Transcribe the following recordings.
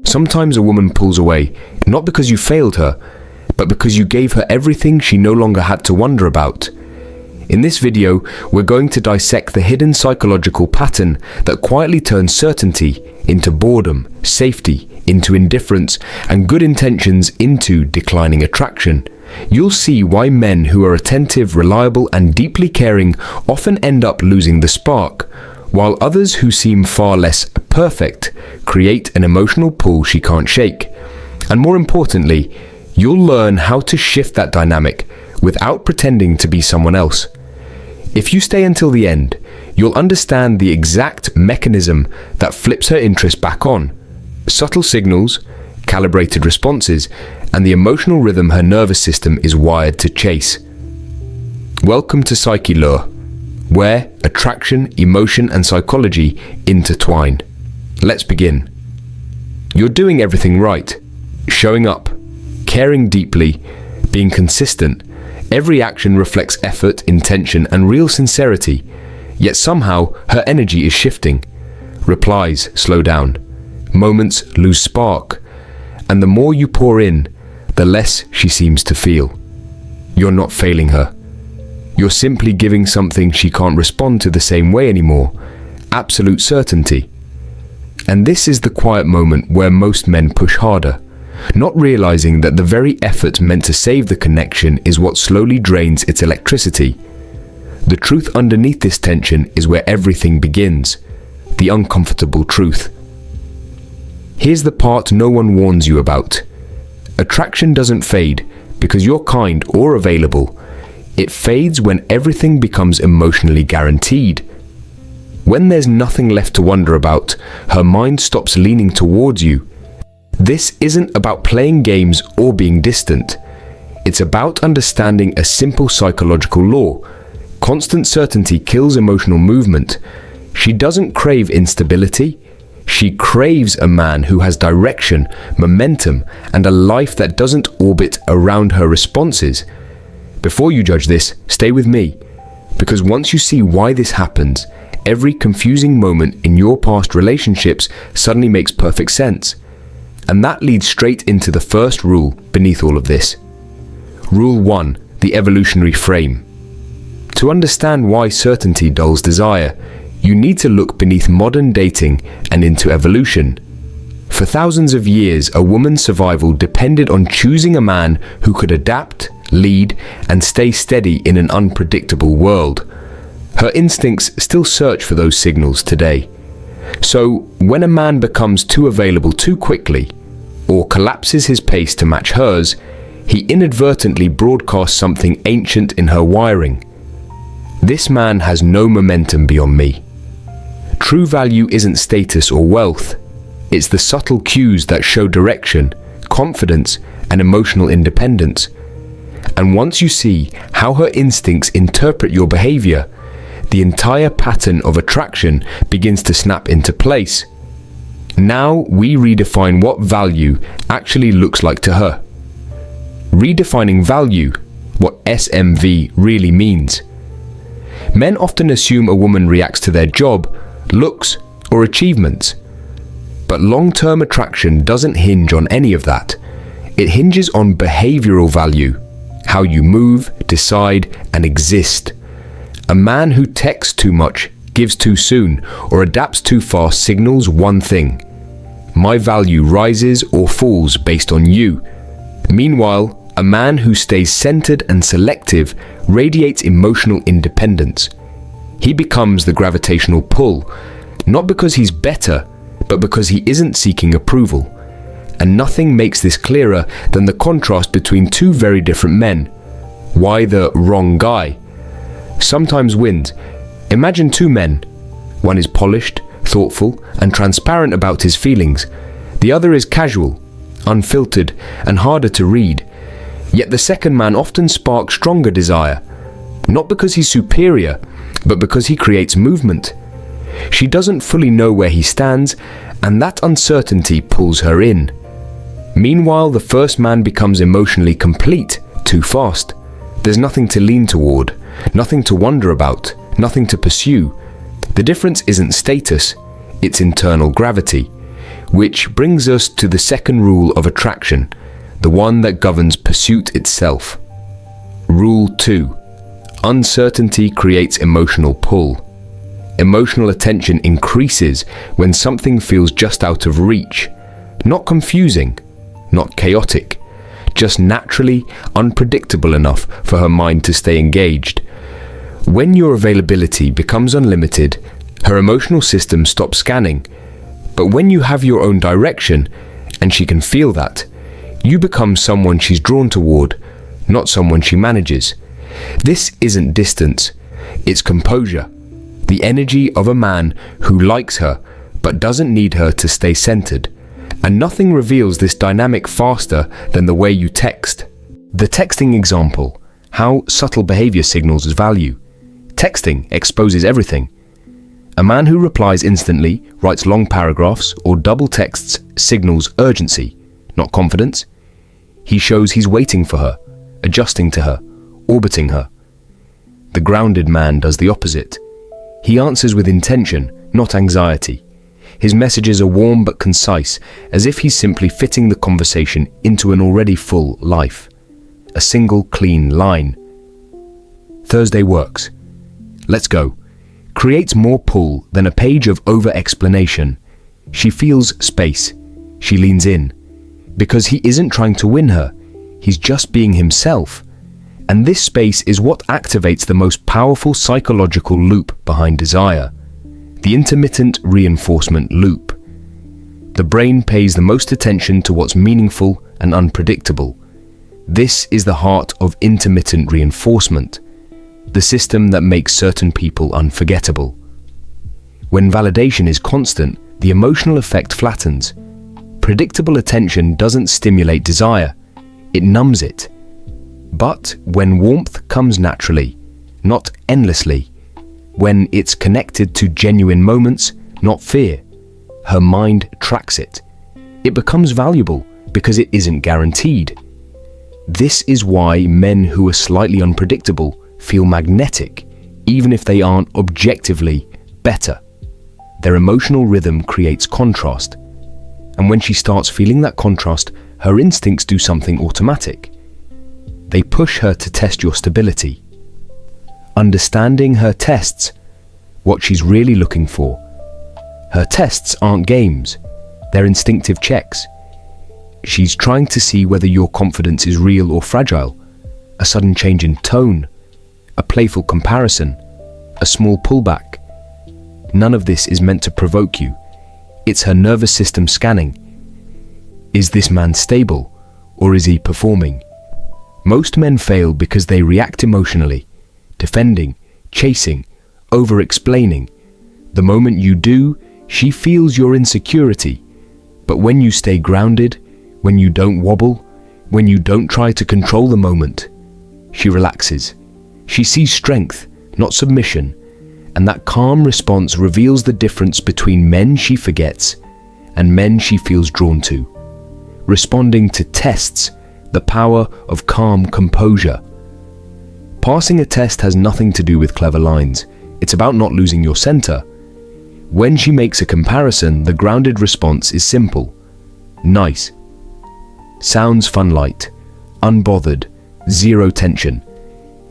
Sometimes a woman pulls away, not because you failed her, but because you gave her everything she no longer had to wonder about. In this video, we're going to dissect the hidden psychological pattern that quietly turns certainty into boredom, safety into indifference, and good intentions into declining attraction. You'll see why men who are attentive, reliable, and deeply caring often end up losing the spark, while others who seem far less perfect create an emotional pull she can't shake. And more importantly, you'll learn how to shift that dynamic without pretending to be someone else. If you stay until the end, you'll understand the exact mechanism that flips her interest back on. Subtle signals, calibrated responses, and the emotional rhythm her nervous system is wired to chase. Welcome to PsycheLure, where attraction, emotion, and psychology intertwine. Let's begin. You're doing everything right. Showing up, caring deeply, being consistent. Every action reflects effort, intention, and real sincerity. Yet somehow, her energy is shifting. Replies slow down. Moments lose spark. And the more you pour in, the less she seems to feel. You're not failing her. You're simply giving something she can't respond to the same way anymore. Absolute certainty. And this is the quiet moment where most men push harder, not realizing that the very effort meant to save the connection is what slowly drains its electricity. The truth underneath this tension is where everything begins, the uncomfortable truth. Here's the part no one warns you about. Attraction doesn't fade because you're kind or available. It fades when everything becomes emotionally guaranteed. When there's nothing left to wonder about, her mind stops leaning towards you. This isn't about playing games or being distant. It's about understanding a simple psychological law. Constant certainty kills emotional movement. She doesn't crave instability. She craves a man who has direction, momentum, and a life that doesn't orbit around her responses. Before you judge this, stay with me, because once you see why this happens, every confusing moment in your past relationships suddenly makes perfect sense. And that leads straight into the first rule beneath all of this. Rule 1, the evolutionary frame. To understand why certainty dulls desire, you need to look beneath modern dating and into evolution. For thousands of years, a woman's survival depended on choosing a man who could adapt, lead, and stay steady in an unpredictable world. Her instincts still search for those signals today. So, when a man becomes too available too quickly, or collapses his pace to match hers, he inadvertently broadcasts something ancient in her wiring. This man has no momentum beyond me. True value isn't status or wealth. It's the subtle cues that show direction, confidence, and emotional independence. And once you see how her instincts interpret your behavior, the entire pattern of attraction begins to snap into place. Now we redefine what value actually looks like to her. Redefining value, what SMV really means. Men often assume a woman reacts to their job, looks, or achievements. But long-term attraction doesn't hinge on any of that. It hinges on behavioral value, how you move, decide, and exist. A man who texts too much, gives too soon, or adapts too fast signals one thing: my value rises or falls based on you. Meanwhile, a man who stays centered and selective radiates emotional independence. He becomes the gravitational pull, not because he's better, but because he isn't seeking approval. And nothing makes this clearer than the contrast between two very different men. Why the wrong guy sometimes wins. Imagine two men. One is polished, thoughtful, and transparent about his feelings. The other is casual, unfiltered, and harder to read. Yet the second man often sparks stronger desire, not because he's superior, but because he creates movement. She doesn't fully know where he stands, and that uncertainty pulls her in. Meanwhile, the first man becomes emotionally complete too fast. There's nothing to lean toward, nothing to wonder about, nothing to pursue. The difference isn't status, it's internal gravity. Which brings us to the second rule of attraction, the one that governs pursuit itself. Rule 2. Uncertainty creates emotional pull. Emotional attention increases when something feels just out of reach. Not confusing, not chaotic, just naturally unpredictable enough for her mind to stay engaged. When your availability becomes unlimited, her emotional system stops scanning. But when you have your own direction, and she can feel that, you become someone she's drawn toward, not someone she manages. This isn't distance, it's composure. The energy of a man who likes her, but doesn't need her to stay centered. And nothing reveals this dynamic faster than the way you text. The texting example, how subtle behavior signals as value. Texting exposes everything. A man who replies instantly, writes long paragraphs, or double texts signals urgency, not confidence. He shows he's waiting for her, adjusting to her, orbiting her. The grounded man does the opposite. He answers with intention, not anxiety. His messages are warm but concise, as if he's simply fitting the conversation into an already full life. A single clean line. Thursday works. Let's go. Creates more pull than a page of over-explanation. She feels space. She leans in. Because he isn't trying to win her. He's just being himself. And this space is what activates the most powerful psychological loop behind desire. The intermittent reinforcement loop. The brain pays the most attention to what's meaningful and unpredictable. This is the heart of intermittent reinforcement, the system that makes certain people unforgettable. When validation is constant, the emotional effect flattens. Predictable attention doesn't stimulate desire, it numbs it. But when warmth comes naturally, not endlessly, when it's connected to genuine moments, not fear, her mind tracks it. It becomes valuable because it isn't guaranteed. This is why men who are slightly unpredictable feel magnetic, even if they aren't objectively better. Their emotional rhythm creates contrast. And when she starts feeling that contrast, her instincts do something automatic. They push her to test your stability. Understanding her tests what she's really looking for. Her tests aren't games, they're instinctive checks. She's trying to see whether your confidence is real or fragile, a sudden change in tone, a playful comparison, a small pullback. None of this is meant to provoke you. It's her nervous system scanning. Is this man stable, or is he performing? Most men fail because they react emotionally, defending, chasing, over-explaining. The moment you do, she feels your insecurity. But when you stay grounded, when you don't wobble, when you don't try to control the moment, she relaxes. She sees strength, not submission, and that calm response reveals the difference between men she forgets and men she feels drawn to. Responding to tests, the power of calm composure. Passing a test has nothing to do with clever lines. It's about not losing your center. When she makes a comparison, the grounded response is simple. Nice. Sounds fun light. Unbothered. Zero tension.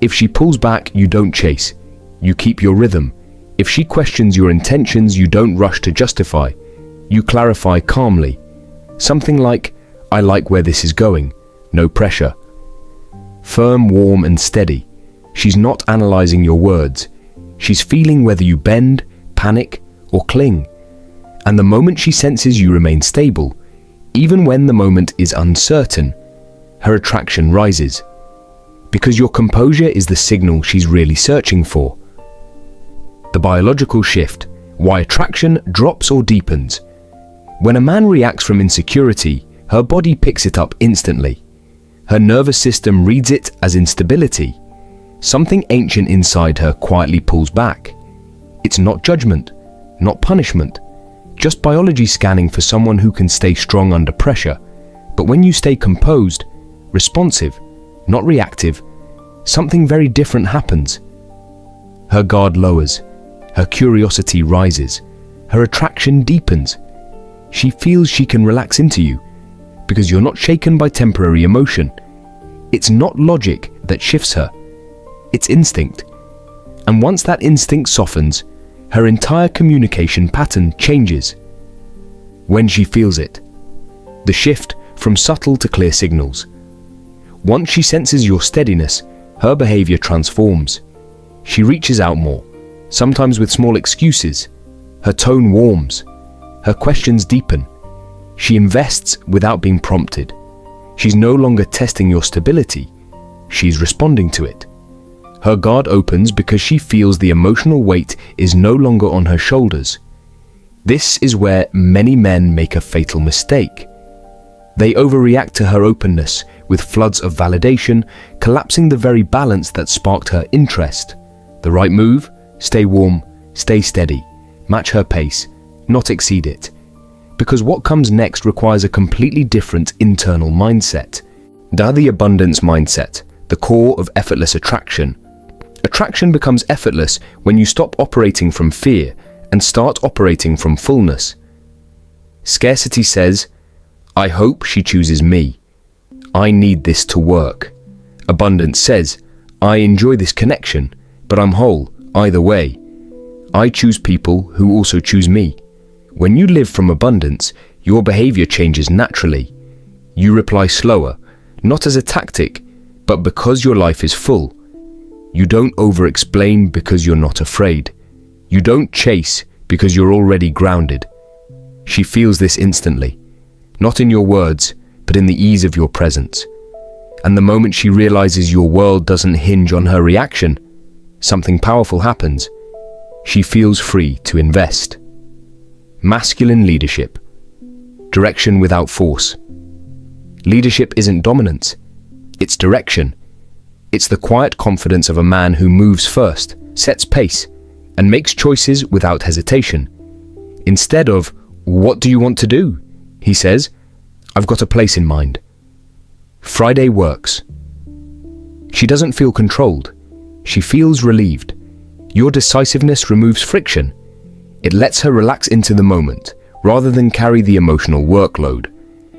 If she pulls back, you don't chase. You keep your rhythm. If she questions your intentions, you don't rush to justify. You clarify calmly. Something like, I like where this is going. No pressure. Firm, warm, and steady. She's not analyzing your words. She's feeling whether you bend, panic, or cling. And the moment she senses you remain stable, even when the moment is uncertain, her attraction rises. Because your composure is the signal she's really searching for. The biological shift, why attraction drops or deepens. When a man reacts from insecurity, her body picks it up instantly. Her nervous system reads it as instability. Something ancient inside her quietly pulls back. It's not judgment, not punishment, just biology scanning for someone who can stay strong under pressure. But when you stay composed, responsive, not reactive, something very different happens. Her guard lowers, her curiosity rises, her attraction deepens. She feels she can relax into you because you're not shaken by temporary emotion. It's not logic that shifts her, it's instinct. And once that instinct softens, her entire communication pattern changes. When she feels it, the shift from subtle to clear signals. Once she senses your steadiness, her behavior transforms. She reaches out more, sometimes with small excuses. Her tone warms. Her questions deepen. She invests without being prompted. She's no longer testing your stability. She's responding to it. Her guard opens because she feels the emotional weight is no longer on her shoulders. This is where many men make a fatal mistake. They overreact to her openness with floods of validation, collapsing the very balance that sparked her interest. The right move? Stay warm, stay steady, match her pace, not exceed it. Because what comes next requires a completely different internal mindset. The abundance mindset, the core of effortless attraction. Attraction becomes effortless when you stop operating from fear and start operating from fullness. Scarcity says, I hope she chooses me. I need this to work. Abundance says, I enjoy this connection, but I'm whole either way. I choose people who also choose me. When you live from abundance, your behavior changes naturally. You reply slower, not as a tactic, but because your life is full. You don't over-explain because you're not afraid. You don't chase because you're already grounded. She feels this instantly, not in your words, but in the ease of your presence. And the moment she realizes your world doesn't hinge on her reaction, something powerful happens. She feels free to invest. Masculine leadership. Direction without force. Leadership isn't dominance, it's direction. It's the quiet confidence of a man who moves first, sets pace, and makes choices without hesitation. Instead of, what do you want to do? He says, I've got a place in mind. Friday works. She doesn't feel controlled. She feels relieved. Your decisiveness removes friction. It lets her relax into the moment, rather than carry the emotional workload.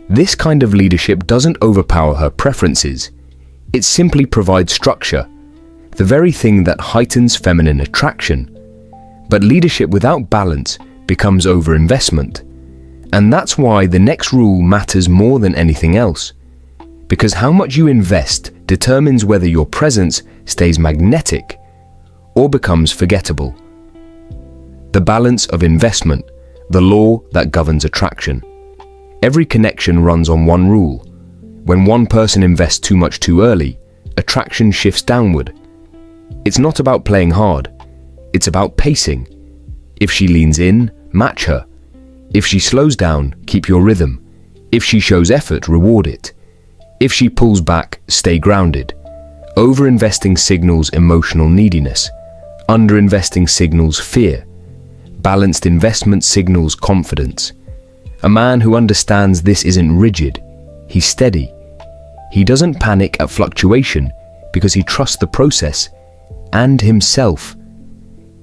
This kind of leadership doesn't overpower her preferences. It simply provides structure, the very thing that heightens feminine attraction. But leadership without balance becomes overinvestment. And that's why the next rule matters more than anything else. Because how much you invest determines whether your presence stays magnetic or becomes forgettable. The balance of investment, the law that governs attraction. Every connection runs on one rule. When one person invests too much too early, attraction shifts downward. It's not about playing hard. It's about pacing. If she leans in, match her. If she slows down, keep your rhythm. If she shows effort, reward it. If she pulls back, stay grounded. Overinvesting signals emotional neediness. Underinvesting signals fear. Balanced investment signals confidence. A man who understands this isn't rigid. He's steady. He doesn't panic at fluctuation because he trusts the process and himself.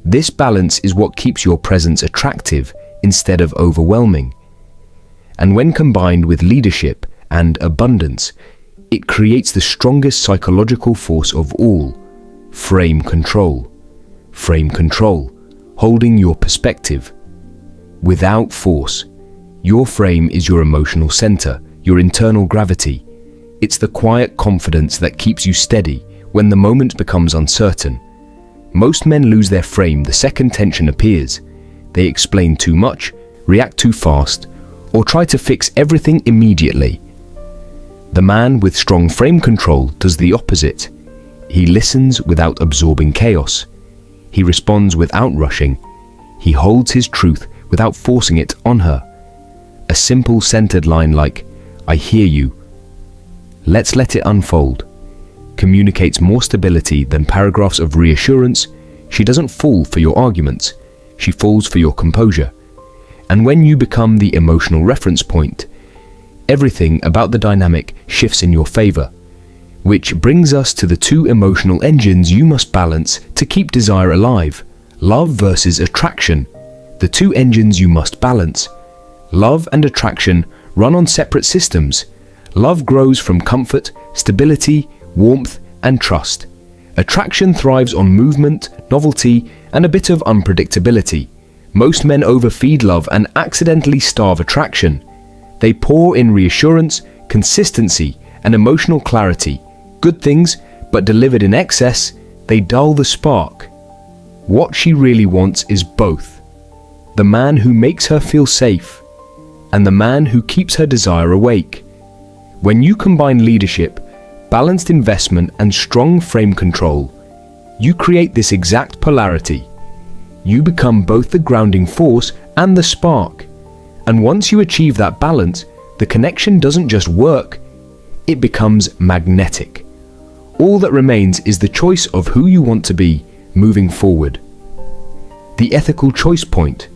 This balance is what keeps your presence attractive instead of overwhelming. And when combined with leadership and abundance, it creates the strongest psychological force of all, frame control. Frame control, holding your perspective. Without force, your frame is your emotional center, your internal gravity. It's the quiet confidence that keeps you steady when the moment becomes uncertain. Most men lose their frame the second tension appears. They explain too much, react too fast, or try to fix everything immediately. The man with strong frame control does the opposite. He listens without absorbing chaos. He responds without rushing. He holds his truth without forcing it on her. A simple centered line like, I hear you. Let's let it unfold. Communicates more stability than paragraphs of reassurance. She doesn't fall for your arguments. She falls for your composure. And when you become the emotional reference point, everything about the dynamic shifts in your favor. Which brings us to the two emotional engines you must balance to keep desire alive. Love versus attraction. The two engines you must balance. Love and attraction run on separate systems. Love grows from comfort, stability, warmth, and trust. Attraction thrives on movement, novelty, and a bit of unpredictability. Most men overfeed love and accidentally starve attraction. They pour in reassurance, consistency, and emotional clarity. Good things, but delivered in excess, they dull the spark. What she really wants is both. The man who makes her feel safe, and the man who keeps her desire awake. When you combine leadership, balanced investment, and strong frame control, you create this exact polarity. You become both the grounding force and the spark. And once you achieve that balance, the connection doesn't just work, it becomes magnetic. All that remains is the choice of who you want to be moving forward. The ethical choice point.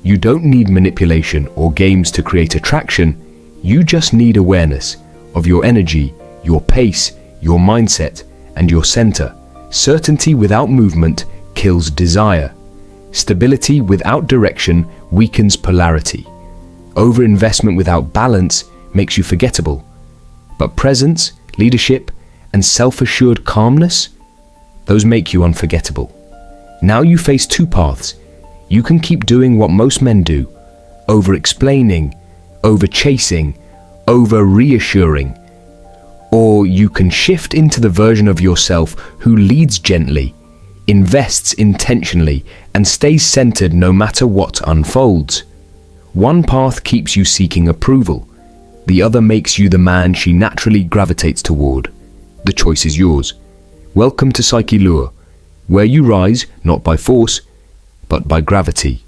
You don't need manipulation or games to create attraction, you just need awareness of your energy, your pace, your mindset, and your center. Certainty without movement kills desire. Stability without direction weakens polarity. Overinvestment without balance makes you forgettable. But presence, leadership, and self-assured calmness, those make you unforgettable. Now you face two paths. You can keep doing what most men do, over-explaining, over-chasing, over-reassuring. Or you can shift into the version of yourself who leads gently, invests intentionally, and stays centered no matter what unfolds. One path keeps you seeking approval. The other makes you the man she naturally gravitates toward. The choice is yours. Welcome to PsycheLure, where you rise not by force, but by gravity.